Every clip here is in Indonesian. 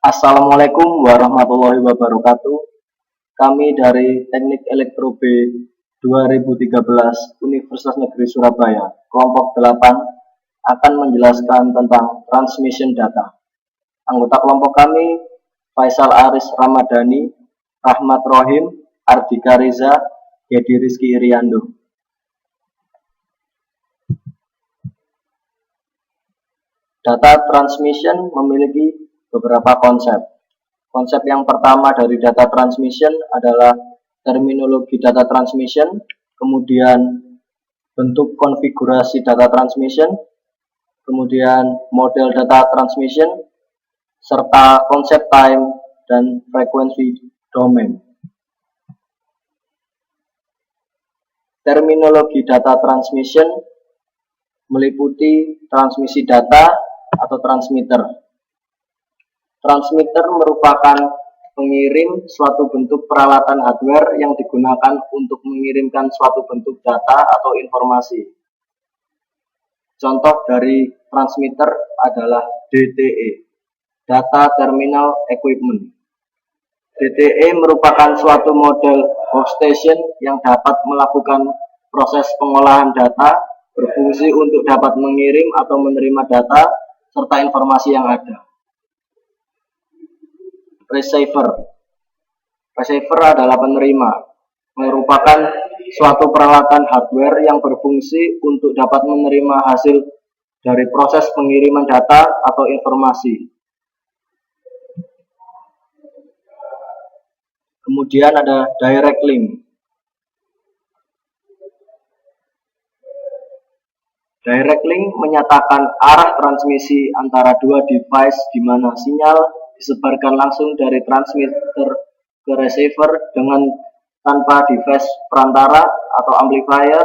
Assalamualaikum warahmatullahi wabarakatuh. Kami dari Teknik Elektro B 2013 Universitas Negeri Surabaya, kelompok 8, akan menjelaskan tentang transmission data. Anggota kelompok kami Faisal Aris Ramadhani, Rahmat Rohim, Ardika Riza, Gedi Rizky Iriando. Data transmission memiliki beberapa konsep. Konsep yang pertama dari data transmission adalah terminologi data transmission, kemudian bentuk konfigurasi data transmission, kemudian model data transmission, serta konsep time dan frekuensi domain. Terminologi data transmission meliputi transmisi data atau transmitter. Transmitter merupakan pengirim suatu bentuk peralatan hardware yang digunakan untuk mengirimkan suatu bentuk data atau informasi. Contoh dari transmitter adalah DTE, Data Terminal Equipment. DTE merupakan suatu model workstation yang dapat melakukan proses pengolahan data, berfungsi untuk dapat mengirim atau menerima data serta informasi yang ada. Receiver adalah penerima, merupakan suatu peralatan hardware yang berfungsi untuk dapat menerima hasil dari proses pengiriman data atau informasi. Kemudian ada direct link. Direct link menyatakan arah transmisi antara dua device di mana sinyal disebarkan langsung dari transmitter ke receiver dengan tanpa device perantara atau amplifier,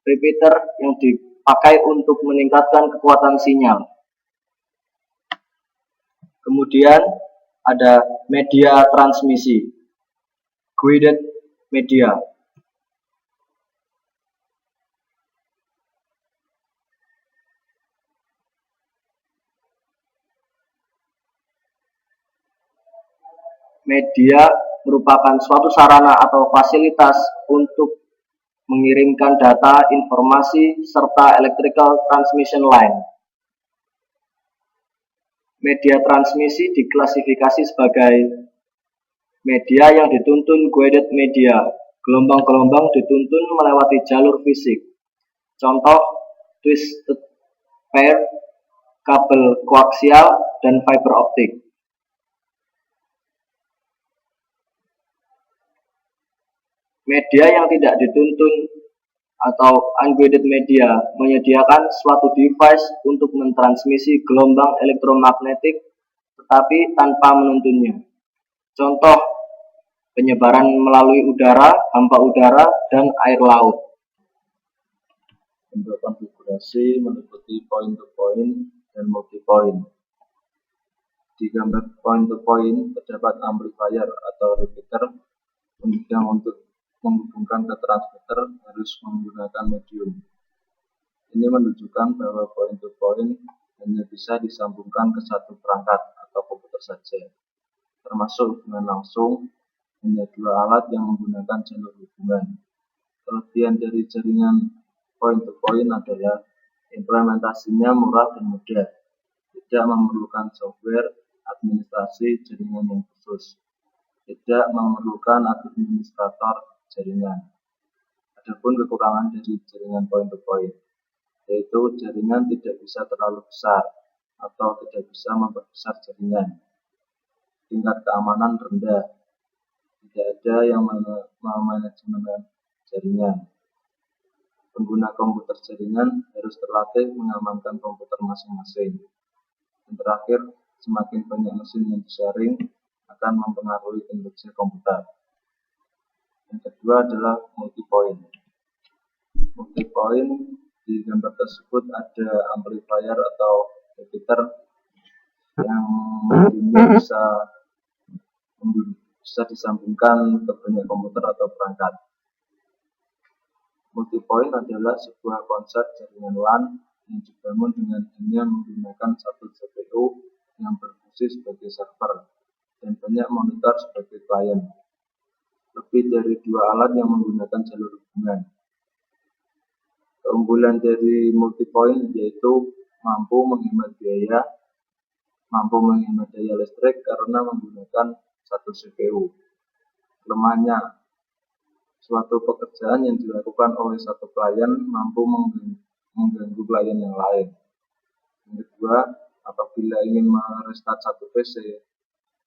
repeater yang dipakai untuk meningkatkan kekuatan sinyal. Kemudian ada media transmisi, guided media. Media merupakan suatu sarana atau fasilitas untuk mengirimkan data, informasi, serta electrical transmission line. Media transmisi diklasifikasi sebagai media yang dituntun guided media. Gelombang-gelombang dituntun melewati jalur fisik. Contoh, twisted pair, kabel koaksial, dan fiber optik. Media yang tidak dituntun atau unguided media menyediakan suatu device untuk mentransmisi gelombang elektromagnetik tetapi tanpa menuntunnya. Contoh, penyebaran melalui udara, hampa udara, dan air laut. Untuk konfigurasi meliputi point-to-point dan multi-point. Di gambar point-to-point terdapat amplifier atau repeater yang untuk menghubungkan ke transmitter harus menggunakan medium. Ini menunjukkan bahwa point-to-point hanya bisa disambungkan ke satu perangkat atau komputer saja, termasuk hubungan langsung hanya dua alat yang menggunakan jalur hubungan. Kelebihan dari jaringan point-to-point adalah implementasinya murah dan mudah, tidak memerlukan software administrasi jaringan yang khusus, tidak memerlukan administrator jaringan. Adapun kekurangan dari jaringan point-to-point, yaitu jaringan tidak bisa terlalu besar atau tidak bisa memperbesar jaringan. Tingkat keamanan rendah, tidak ada yang memanajemen jaringan. Pengguna komputer jaringan harus terlatih mengamankan komputer masing-masing. Dan terakhir, semakin banyak mesin yang disaring akan mempengaruhi kinerja komputer. Yang kedua adalah multi-point. Multi-point di gambar tersebut ada amplifier atau repeater yang bisa disambungkan ke banyak komputer atau perangkat. Multi-point adalah sebuah konsep jaringan LAN yang dibangun dengan hanya menggunakan satu CPU yang berfungsi sebagai server. dan banyak monitor sebagai klien. Lebih dari 2 alat yang menggunakan jalur hubungan. Keunggulan dari multipoint yaitu mampu menghemat biaya, mampu menghemat daya listrik karena menggunakan satu CPU. Kelemahannya, suatu pekerjaan yang dilakukan oleh satu klien mampu mengganggu klien yang lain. Yang kedua, apabila ingin merestart satu PC,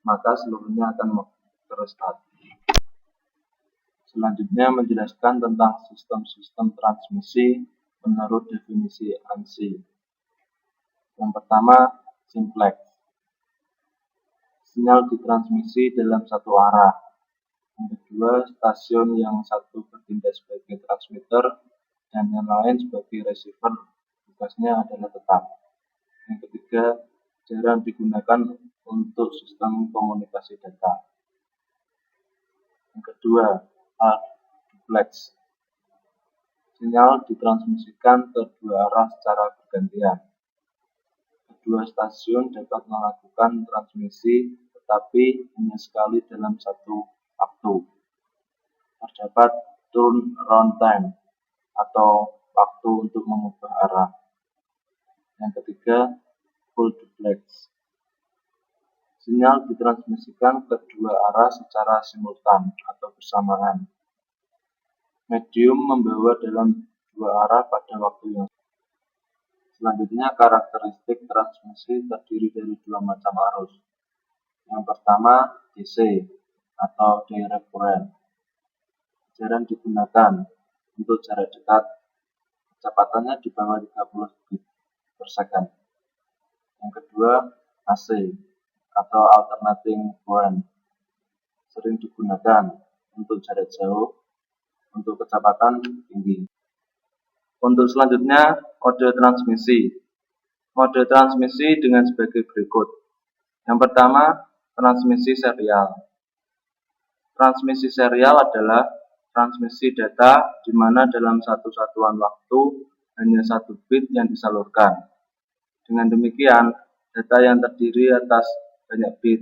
maka seluruhnya akan terestart. Selanjutnya menjelaskan tentang sistem-sistem transmisi menurut definisi ANSI. Yang pertama, simplex. Sinyal ditransmisi dalam satu arah. Yang kedua, stasiun yang satu bertindak sebagai transmitter dan yang lain sebagai receiver. Tugasnya adalah tetap. Yang ketiga, jarang digunakan untuk sistem komunikasi data. Yang kedua, duplex. Sinyal ditransmisikan ke 2 arah secara bergantian. Kedua stasiun dapat melakukan transmisi tetapi hanya sekali dalam satu waktu. Terdapat turnaround time atau waktu untuk mengubah arah. Yang ketiga, full duplex. Sinyal ditransmisikan ke 2 arah secara simultan atau bersamaan. Medium membawa dalam 2 arah pada waktu yang sama. Selanjutnya, karakteristik transmisi terdiri dari 2 macam arus. Yang pertama, DC atau direct current. Jarang digunakan untuk jarak dekat. Kecepatannya di bawah 30 bit per second. Yang kedua, AC atau alternating current. Sering digunakan untuk jarak jauh, untuk kecepatan tinggi. Untuk selanjutnya, mode transmisi. Mode transmisi dengan sebagai berikut. Yang pertama, transmisi serial. Transmisi serial adalah transmisi data di mana dalam satu satuan waktu hanya 1 bit yang disalurkan. Dengan demikian, data yang terdiri atas banyak bit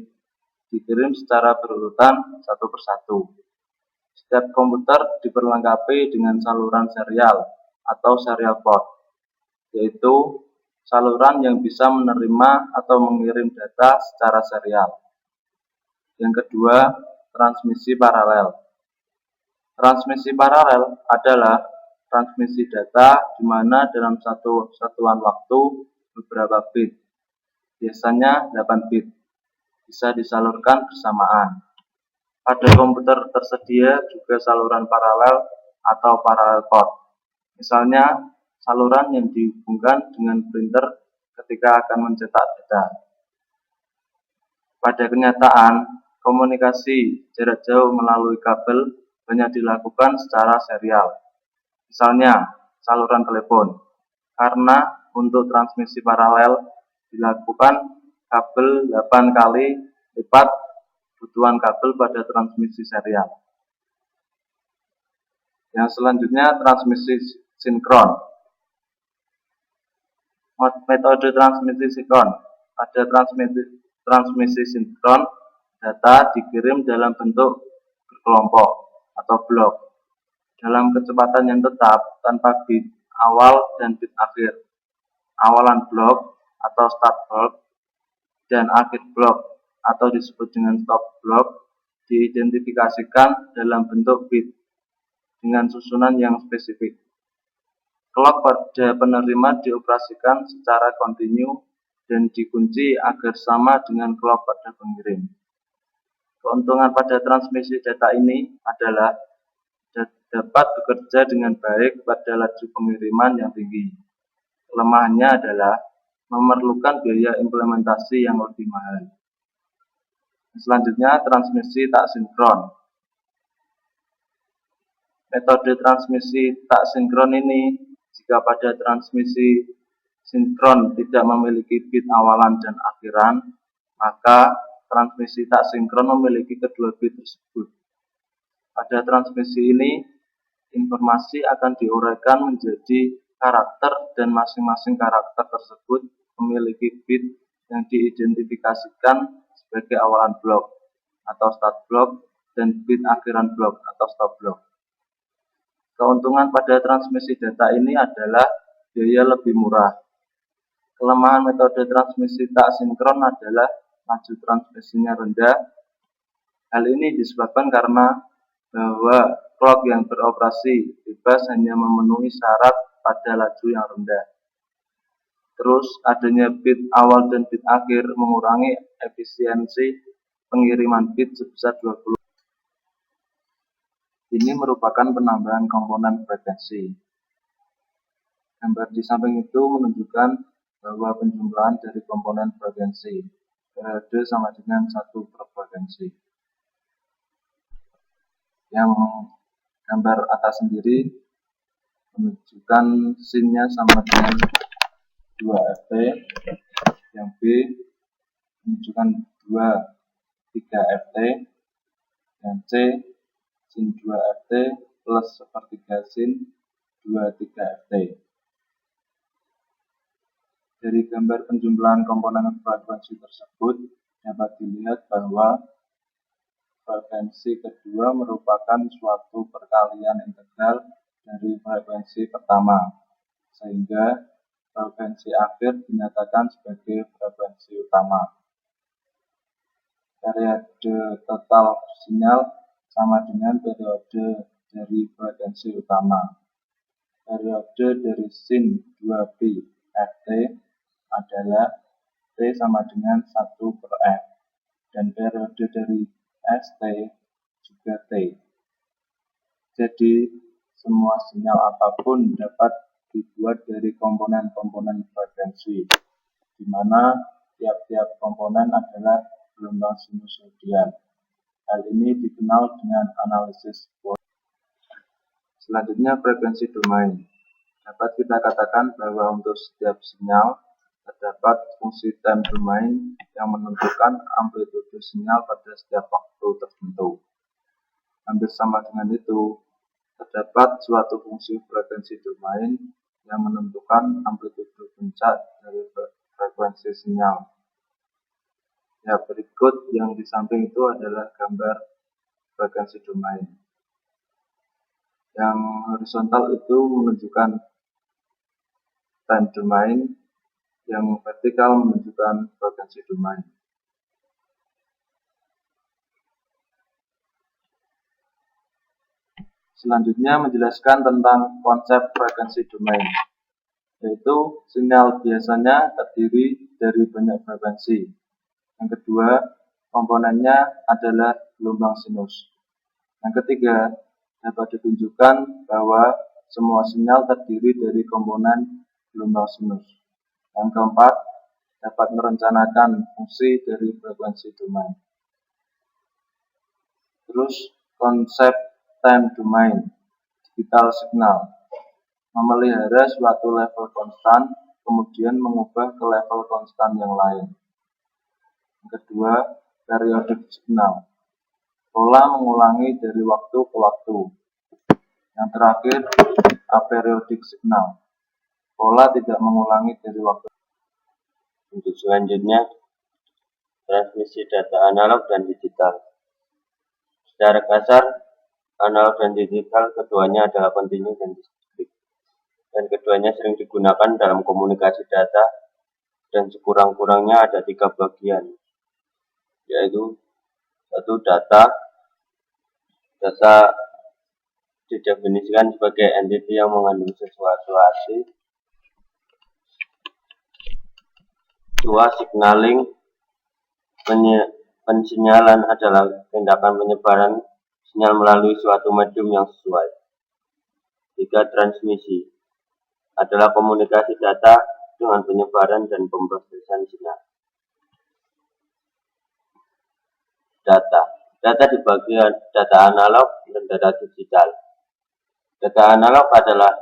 dikirim secara berurutan satu persatu. Setiap komputer diperlengkapi dengan saluran serial atau serial port, yaitu saluran yang bisa menerima atau mengirim data secara serial. Yang kedua, transmisi paralel. Transmisi paralel adalah transmisi data di mana dalam satu satuan waktu beberapa bit, biasanya 8 bit, bisa disalurkan bersamaan. Pada komputer tersedia juga saluran paralel atau parallel port. Misalnya, saluran yang dihubungkan dengan printer ketika akan mencetak data. Pada kenyataan, komunikasi jarak jauh melalui kabel banyak dilakukan secara serial. Misalnya, saluran telepon. Karena untuk transmisi paralel dilakukan kabel 8 kali lipat kebutuhan kabel pada transmisi serial. Yang selanjutnya, transmisi sinkron. Metode transmisi sinkron. Pada transmisi sinkron, data dikirim dalam bentuk berkelompok atau blok dalam kecepatan yang tetap tanpa bit awal dan bit akhir. Awalan blok atau start blok dan akhir blok atau disebut dengan stop blok diidentifikasikan dalam bentuk bit dengan susunan yang spesifik. Clock pada penerima dioperasikan secara kontinu dan dikunci agar sama dengan clock pada pengirim. Keuntungan pada transmisi data ini adalah dapat bekerja dengan baik pada laju pengiriman yang tinggi. Kelemahannya adalah memerlukan biaya implementasi yang lebih mahal. Selanjutnya, transmisi tak sinkron. Metode transmisi tak sinkron ini, jika pada transmisi sinkron tidak memiliki bit awalan dan akhiran, maka transmisi tak sinkron memiliki kedua bit tersebut. Pada transmisi ini, informasi akan diuraikan menjadi karakter dan masing-masing karakter tersebut memiliki bit yang diidentifikasikan sebagai awalan blok. atau start block, dan bit akhiran blok atau stop block. Keuntungan pada transmisi data ini adalah biaya lebih murah. Kelemahan metode transmisi tak sinkron adalah laju transmisinya rendah. Hal ini disebabkan karena bahwa clock yang beroperasi bebas hanya memenuhi syarat pada laju yang rendah. Terus adanya bit awal dan bit akhir mengurangi efisiensi pengiriman bit sebesar 20. Ini merupakan penambahan komponen frekuensi. Gambar di samping itu menunjukkan bahwa penjumlahan dari komponen frekuensi periode sama dengan 1 per frekuensi. Yang gambar atas sendiri menunjukkan sin-nya sama dengan 2 Ft, yang B menunjukkan 3 Ft, dan C sin 2 Ft plus sepertiga sin 3 Ft. Dari gambar penjumlahan komponen frekuensi tersebut dapat dilihat bahwa frekuensi kedua merupakan suatu perkalian integral dari frekuensi pertama, sehingga frekuensi akhir dinyatakan sebagai frekuensi utama. Periode total sinyal sama dengan periode dari frekuensi utama. Periode dari sin 2pi Ft adalah T sama dengan 1 per F, dan periode dari St juga T. Jadi, semua sinyal apapun dapat dibuat dari komponen-komponen frekuensi, di mana tiap-tiap komponen adalah gelombang sinusoidal. Hal ini dikenal dengan analisis Wolf. Selanjutnya, frekuensi domain. Dapat kita katakan bahwa untuk setiap sinyal terdapat fungsi time domain yang menentukan amplitude sinyal pada setiap waktu tertentu. Hampir sama dengan itu, terdapat suatu fungsi frekuensi domain yang menentukan amplitude puncak dari frekuensi sinyal. Ya, berikut yang di samping itu adalah gambar frekuensi domain. Yang horizontal itu menunjukkan time domain, yang vertikal menunjukkan frekuensi domain. Selanjutnya menjelaskan tentang konsep frekuensi domain, yaitu sinyal biasanya terdiri dari banyak frekuensi. Yang kedua, komponennya adalah gelombang sinus. Yang ketiga, dapat ditunjukkan bahwa semua sinyal terdiri dari komponen gelombang sinus. Yang keempat, dapat merencanakan fungsi dari frekuensi domain. Terus, konsep time domain, digital signal, memelihara suatu level konstan, kemudian mengubah ke level konstan yang lain. Yang kedua, periodik signal, pola mengulangi dari waktu ke waktu. Yang terakhir, aperiodic signal, pola tidak mengulangi dari waktu. Untuk selanjutnya, transmisi data analog dan digital. Secara kasar, analog dan digital keduanya adalah kontinu dan diskrit, dan keduanya sering digunakan dalam komunikasi data, dan sekurang-kurangnya ada 3 bagian, yaitu satu, data didefinisikan sebagai entiti yang mengandung sesuatu asli. 2, signaling, pensinyalan adalah tindakan penyebaran sinyal melalui suatu medium yang sesuai. 3, transmisi adalah komunikasi data dengan penyebaran dan pemrosesan sinyal. Data dibagi data analog dan data digital. Data analog adalah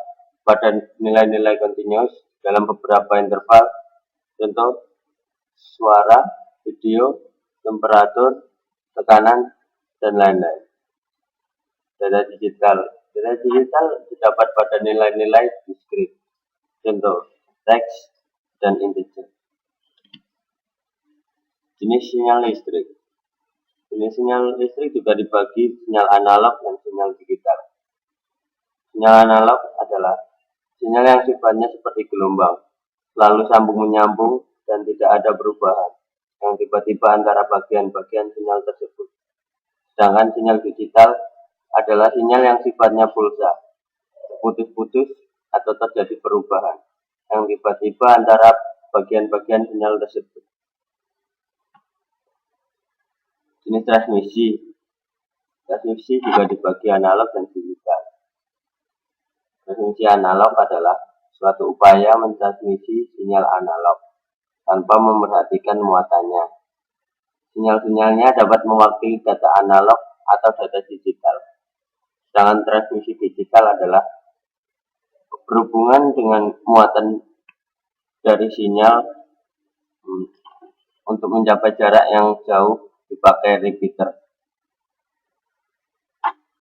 pada nilai-nilai kontinus dalam beberapa interval, contoh suara, video, temperatur, tekanan, dan lain-lain. Data digital didapat pada nilai-nilai diskrit, contoh teks dan integer. Jenis sinyal listrik. Jenis sinyal listrik juga dibagi sinyal analog dan sinyal digital. Sinyal analog adalah sinyal yang sifatnya seperti gelombang, selalu sambung menyambung dan tidak ada perubahan yang tiba-tiba antara bagian-bagian sinyal tersebut. Sedangkan sinyal digital adalah sinyal yang sifatnya pulsa, putus-putus atau terjadi perubahan yang tiba-tiba antara bagian-bagian sinyal tersebut. Jenis transmisi juga dibagi analog dan digital. Transmisi analog adalah suatu upaya mentransmisi sinyal analog tanpa memerhatikan muatannya. Sinyal-sinyalnya dapat mewakili data analog atau data digital. Sedangkan transmisi digital adalah berhubungan dengan muatan dari sinyal untuk mencapai jarak yang jauh dipakai repeater.